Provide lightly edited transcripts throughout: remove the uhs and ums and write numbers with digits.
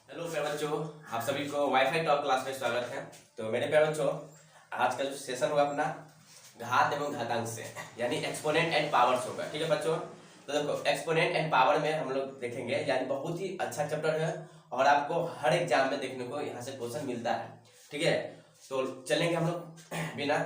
Hello प्यारे बच्चों, आप सभी को वाईफाई टॉप क्लास में स्वागत है। तो मेरे प्यारे बच्चों, आज का जो सेशन होगा अपना घात एवं घातांक से यानी एक्सपोनेंट एंड पावर्स होगा। ठीक है बच्चों, तो देखो एक्सपोनेंट एंड पावर में हम लोग देखेंगे, यानी बहुत ही अच्छा चैप्टर है और आपको हर एग्जाम में देखने को यहाँ से क्वेश्चन मिलता है। ठीक है, तो चलेंगे हम लोग बिना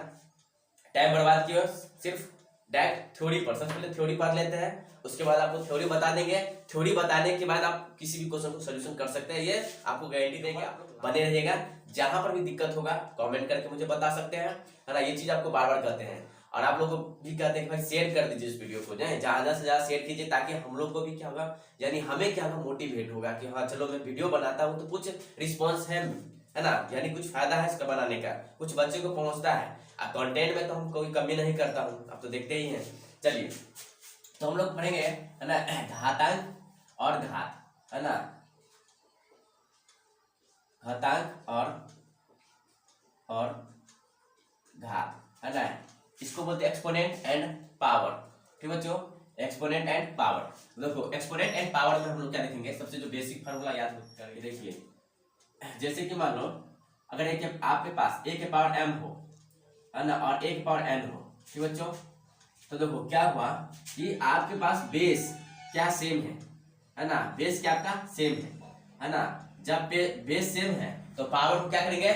टाइम बर्बाद किए सिर्फ डायरेक्ट थ्योरी पर। सबसे पहले थ्योरी पढ़ लेते हैं, उसके बाद आपको थ्योरी बता देंगे। थ्योरी बताने के बाद आप किसी भी क्वेश्चन को सोल्यूशन कर सकते हैं, ये आपको गारंटी देंगे। आप बने रहिएगा, जहां पर भी दिक्कत होगा कमेंट करके मुझे बता सकते हैं, है ना। ये चीज आपको बार बार कहते हैं और आप लोग को भी कहते हैं कि भाई शेयर कर दीजिए इस वीडियो को, ज्यादा से ज्यादा शेयर कीजिए, ताकि हम लोग को भी क्या होगा, यानी हमें क्या होगा, मोटिवेट होगा कि हाँ चलो मैं वीडियो बनाता हूँ तो कुछ रिस्पॉन्स है ना, यानी कुछ फायदा है इसका बनाने का, कुछ बच्चे को पहुंचता है। कंटेंट में तो हम कोई कमी नहीं करता हूँ, आप तो देखते ही हैं। चलिए, तो हम लोग पढ़ेंगे, है ना, घातांक और घात, है ना, घातांक और घात, है ना। इसको बोलते हैं एक्सपोनेंट एंड पावर। ठीक बच्चों, एक्सपोनेंट एंड पावर। देखो एक्सपोनेंट एंड पावर में हम लोग क्या देखेंगे, सबसे जो बेसिक फार्मूला याद करेंगे। देखिए, जैसे कि मान लो अगर आपके पास a के पावर m हो, है ना, और a के पावर n हो। ठीक बच्चों, तो देखो क्या हुआ कि आपके पास बेस क्या सेम है ना, बेस क्या आपका सेम है ना। जब बेस सेम है तो पावर को क्या करेंगे,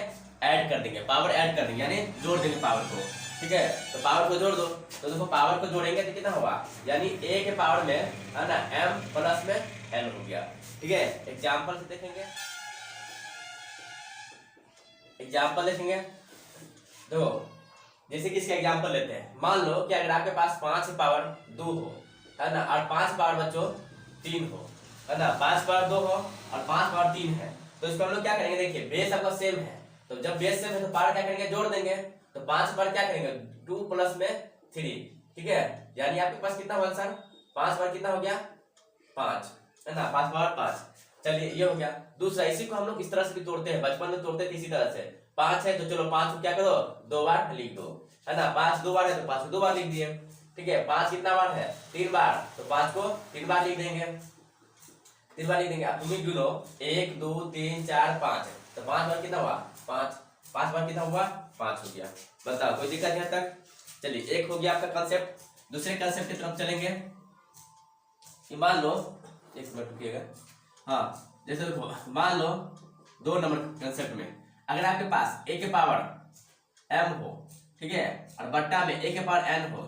ऐड कर देंगे, पावर ऐड कर देंगे, यानी जोड़ देंगे पावर को। ठीक है, तो पावर को जोड़ दो, तो देखो पावर को जोड़ेंगे तो कितना होगा, यानी a के पावर में, है ना, m प्लस में n हो गया। ठीक है, एग्जाम्पल से देखेंगे, एग्जाम्पल देखेंगे। देखो जैसे कि इसका एग्जाम्पल लेते हैं, मान लो कि अगर आपके पास 5 पावर 2 हो, है ना, और 5 पावर बच्चों 3 हो, है ना, 5 पावर 2 हो और 5 पावर 3 है, तो इसको हम लोग क्या करेंगे, देखिए बेस आपका सेम है, तो जब बेस सेम है तो पावर क्या करेंगे, जोड़ देंगे। तो 5 पावर क्या करेंगे, 2 प्लस में 3। ठीक है, यानी आपके पास कितना हुआ आंसर, 5 पावर कितना हो गया, 5, है ना, 5 पावर 5। चलिए ये हो गया। दूसरा, इसी को हम लोग इस तरह से भी तोड़ते हैं, बचपन में तोड़ते थे इसी तरह से। 5 है तो चलो 5 को क्या करो, 2 बार लिख दो, है ना, 5 2 बार है तो 5 को 2 बार लिख दिए। ठीक है, 5 कितना बार है, 3 बार, तो 5 को 3 बार लिख देंगे, 3 बार लिख देंगे। अब तुम ही गिनो, 1 2 3 4 5 तो 5 बार कितना हुआ, 5, 5 बार कितना हुआ, 5 हो गया। बताओ कोई दिक्कत यहाँ तक। चलिए, एक हो गया आपका कंसेप्ट। दूसरे कंसेप्ट की तरफ चलेंगे कि मान लो, एक मिनट रुकिएगा, हाँ, जैसे देखो मान लो 2 नंबर कंसेप्ट में अगर आपके पास a के पावर m हो, ठीक है, और बट्टा में a के पावर n हो,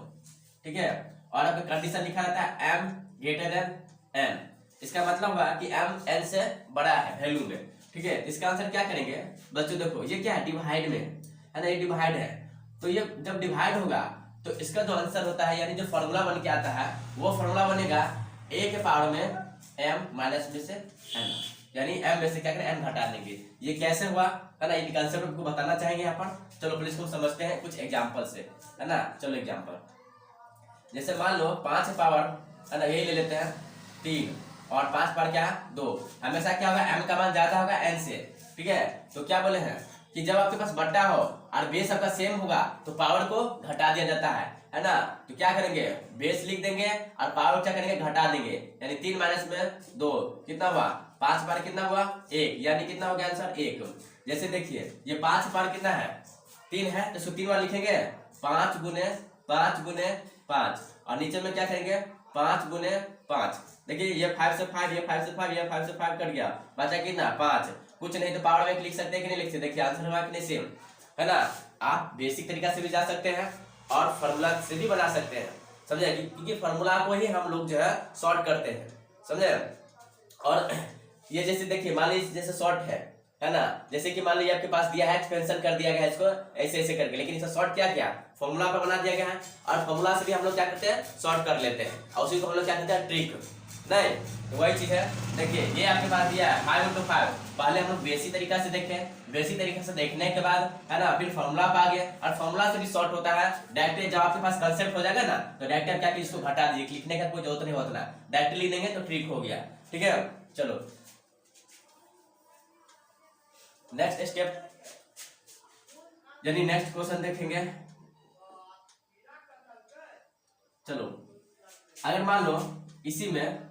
ठीक है, और आपका कंडीशन लिखा रहता है m ग्रेटर देन n, इसका मतलब हुआ कि m n से बड़ा है वैल्यू में। ठीक है, इसका आंसर क्या करेंगे बच्चों, देखो ये क्या है, डिवाइड में है ना, ये डिवाइड है, तो ये जब डिवाइड होगा तो इसका जो आंसर होता है, यानी जो फॉर्मूला बन के आता है, वो फॉर्मूला बनेगा a के पावर में m माइनस में से n, यानी m में से क्या करें, n घटा देंगे। ये कैसे हुआ, है ना, ये कंसेप्ट आपको बताना चाहेंगे यहाँ पर। चलो फिर इसको समझते हैं कुछ एग्जांपल से, है ना। चलो एग्जांपल, जैसे मान लो 5 पावर, है ना, यही ले लेते हैं 3 और 5 पावर क्या 2, हमेशा क्या होगा, m का मान ज्यादा होगा n से। ठीक है, तो क्या बोले हैं कि जब आपके पास बट्टा हो और बेस आपका सेम होगा तो पावर को घटा दिया जाता है ना। तो क्या करेंगे, बेस लिख देंगे और पावर क्या करेंगे, घटा देंगे, यानी 3 माइनस में 2 कितना हुआ, 5 पावर कितना हुआ 1, यानी कितना हो गया आंसर 1। जैसे देखिए ये 5 पावर कितना है, 3 है, तो इसको 3 बार लिखेंगे, 5 गुने 5 गुने 5, और नीचे में क्या करेंगे, 5 गुने 5। देखिए ये 5 से 5, ये 5 से 5, ये 5 से 5 कट गया, बचा कितना 5, कुछ नहीं तो पावर में 1 लिख सकते हैं कि नहीं लिख सकते। देखिए आंसर हुआ कि नहीं सेम, है ना। आप बेसिक तरीका से भी जा सकते हैं और फार्मूला से भी बना सकते हैं, समझे, क्योंकि फार्मूला को ही हम लोग जो है शॉर्ट करते हैं, समझे। और ये जैसे देखिए मान लीजिए जैसे शॉर्ट है ना, जैसे कि मान लीजिए आपके पास दिया है, एक्सपेंशन कर दिया गया है इसको ऐसे ऐसे करके, लेकिन इसे शॉर्ट क्या किया, फॉर्मूला पर बना दिया गया है, और फॉर्मूला से भी हम लोग क्या करते हैं, शॉर्ट कर लेते हैं, और उसी को हम लोग क्या कहते हैं, ट्रिक। नहीं, तो वही चीज है। देखिए ये आपके पास दिया है 5 × 5, पहले हम लोग बेसिक तरीका से देखें, बेसिक तरीके से देखने के बाद, है ना, फिर फॉर्मूला पर आ गए, और फॉर्मूला से भी शॉर्ट होता है डायरेक्ट। जब आपके पास कंसेप्ट हो जाएगा ना, तो डायरेक्ट क्या कि इसको घटा दीजिए, लिखने का कोई जरूरत नहीं होता, डायरेक्ट लिख देंगे तो ट्रिक हो गया। ठीक है, चलो नेक्स्ट स्टेप, यानी नेक्स्ट क्वेश्चन देखेंगे। चलो अगर मान लो इसी में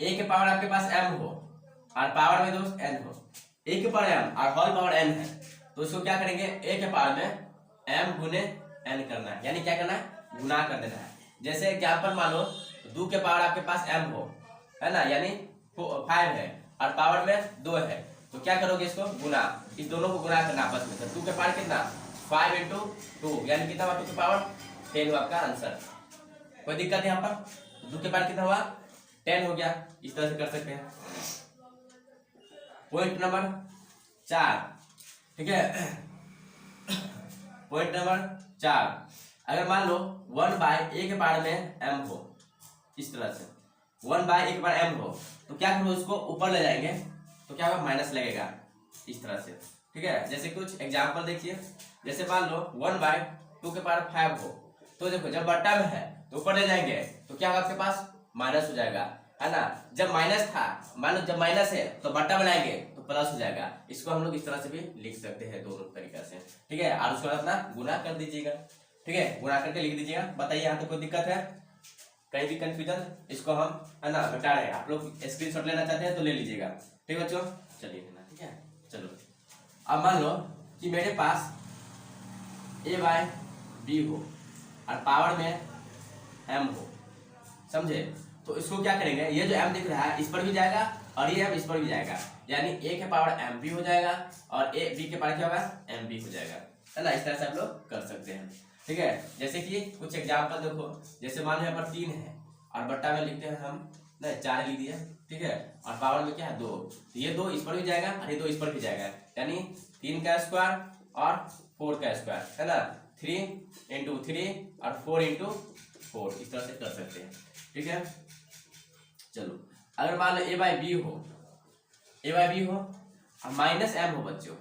a के पावर आपके पास m हो, और पावर में दोस्त n हो, a के पावर m और होल पावर n है, तो इसको क्या करेंगे, a के पावर में m गुने n करना है, यानी क्या करना है, गुना कर देना है। जैसे एग्जाम्पल मान लो 2 के पावर आपके पास m हो, है ना, यानी 5 है और पावर में 2 है, तो क्या करोगे, इसको गुना, इस दोनों को गुना करना आपस में। तो 2 के पावर कितना, 5 इंटू 2, यानी कितना हुआ, 2 के पावर 10 हुआ आपका आंसर। कोई दिक्कत है यहाँ पर, 2 के पावर कितना हुआ, 10 हो गया। इस तरह से कर सकते हैं। पॉइंट नंबर 4, ठीक है, पॉइंट नंबर 4, अगर मान लो 1/a के पावर में m हो, इस तरह से 1/a के पावर m हो, तो क्या करो, उसको ऊपर ले जाएंगे तो क्या होगा, माइनस लगेगा, इस तरह से, ठीक है। जैसे कुछ एग्जांपल देखिए, जैसे मान लो 1/2 के पावर 5 हो, तो देखो जब बट्टा में है तो ऊपर ले जाएंगे तो क्या होगा, आपके पास माइनस हो जाएगा, है ना। जब माइनस था, मान लो जब माइनस है तो बट्टा बनाएंगे तो प्लस हो जाएगा। इसको हम लोग इस तरह से भी लिख सकते हैं, दोनों तरीका से, ठीक है। और उसको अपना गुना कर दीजिएगा, ठीक है, गुना करके लिख दीजिएगा। बताइए यहाँ तो कोई दिक्कत है, कहीं भी कंफ्यूजन, इसको हम, है ना, बता रहे हैं। आप लोग स्क्रीनशॉट लेना चाहते हैं तो ले लीजिएगा, ठीक है बच्चों, चलिए लेना, ठीक है। चलो अब मान लो कि मेरे पास a/b हो और पावर में m हो, समझे, तो इसको क्या करेंगे, ये जो m दिख रहा है इस पर भी जाएगा और ये m इस पर भी जाएगा, यानी a के पावर mb हो जाएगा और b के पावर क्या होगा, mb हो जाएगा, है ना। इस तरह से आप लोग कर सकते हैं, ठीक है। जैसे कि कुछ एग्जांपल देखो, जैसे मान लो यहाँ पर 3 है और बट्टा में लिखते हैं हम, नहीं 4 लिख दिया, ठीक है, और पावर में क्या है 2, तो ये 2 इस पर भी जाएगा और ये 2 इस पर भी जाएगा, यानी 3 का स्क्वायर और 4 का स्क्वायर, है ना, 3 इंटू 3 और 4 इंटू 4, इस तरह से कर सकते हैं, ठीक है। चलो अगर मान लो a/b हो, और माइनस m हो बच्चों,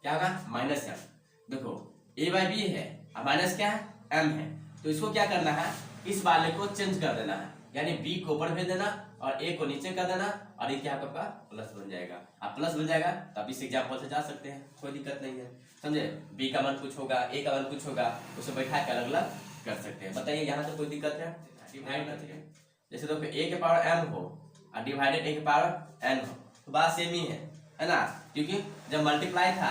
क्या होगा, माइनस m। देखो a/b है और माइनस क्या है, m है, तो इसको क्या करना है, इस वाले को चेंज कर देना है, यानी b को ऊपर भेज देना और a को नीचे कर देना, और ये क्या आपका प्लस बन जाएगा। अब प्लस बन जाएगा तो आप इस एग्जांपल से जा सकते हैं, कोई दिक्कत नहीं है, समझे। b का मान कुछ होगा, a का मान कुछ होगा, उसे बैठा के अलग अलग कर सकते हैं। बताइए यहाँ तो कोई दिक्कत है, डिवाइड करते हैं। जैसे देखो a के पावर m हो और डिवाइडेड a के पावर n हो, तो बात सेम ही है ना, क्योंकि जब मल्टीप्लाई था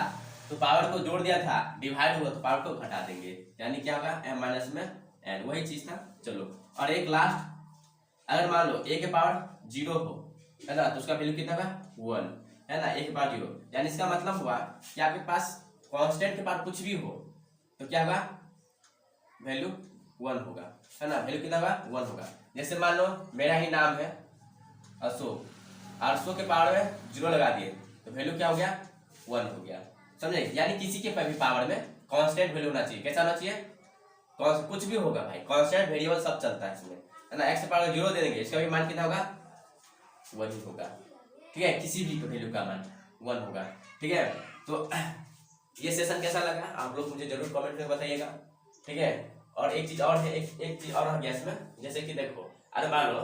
तो पावर को जोड़ दिया था, डिवाइड हुआ तो पावर को घटा देंगे, यानी क्या होगा, m माइनस में n, वही चीज था। चलो और एक लास्ट, अगर मान लो a के पावर 0 हो, है ना, तो उसका वैल्यू कितना होगा, 1, है ना, a के पावर 0, यानी इसका मतलब हुआ कि आपके पास कांस्टेंट के पावर कुछ भी हो तो क्या होगा, वैल्यू 1 होगा, है ना, वैल्यू कितना होगा, 1 होगा। जैसे मान लो मेरा ही नाम है अशोक, 800 के पावर में 0 लगा दिए तो वैल्यू क्या हो गया, 1 हो गया, समझे। यानी किसी के भी पावर में कांस्टेंट वैल्यू होना चाहिए, कैसा होना चाहिए, कुछ भी होगा भाई, कांस्टेंट वेरिएबल सब चलता है इसमें, है ना। x के पावर 0 दे देंगे, इसका भी मान कितना होगा, 1 ही होगा, ठीक है, किसी भी वैल्यू का मान 1 होगा, ठीक है। तो ये सेशन कैसा लगा आप लोग मुझे जरूर कमेंट में बताइएगा, ठीक है। और एक चीज और है, एक चीज और है इसमें, जैसे कि देखो अरे मान लो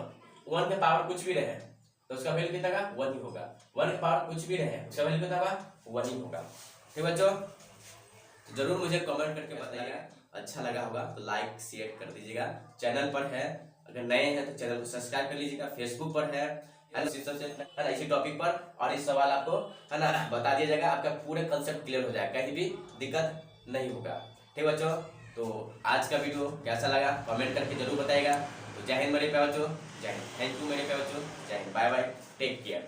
1 के पावर कुछ भी रहे तो उसका वैल्यू कितना होगा, 1 ही होगा, 1 के पावर कुछ भी रहे उसका वैल्यू कितना होगा, 1 ही होगा, ठीक है बच्चों। तो जरूर मुझे कमेंट करके बताइएगा, अच्छा लगा होगा तो लाइक शेयर कर दीजिएगा। चैनल पर है, अगर नए हैं तो चैनल को सब्सक्राइब कर लीजिएगा। फेसबुक पर है ना, इसी टॉपिक पर, और इस सवाल आपको, है ना, बता दिया जाएगा, आपका पूरे कंसेप्ट क्लियर हो जाएगा, कहीं भी दिक्कत नहीं होगा, ठीक है बच्चों। तो आज का वीडियो कैसा लगा कमेंट करके जरूर बताइएगा। तो जय हिंद मेरे प्यारे बच्चों, जय हिंद, थैंक यू मेरे प्यारे बच्चों, जय हिंद, बाय बाय, टेक केयर।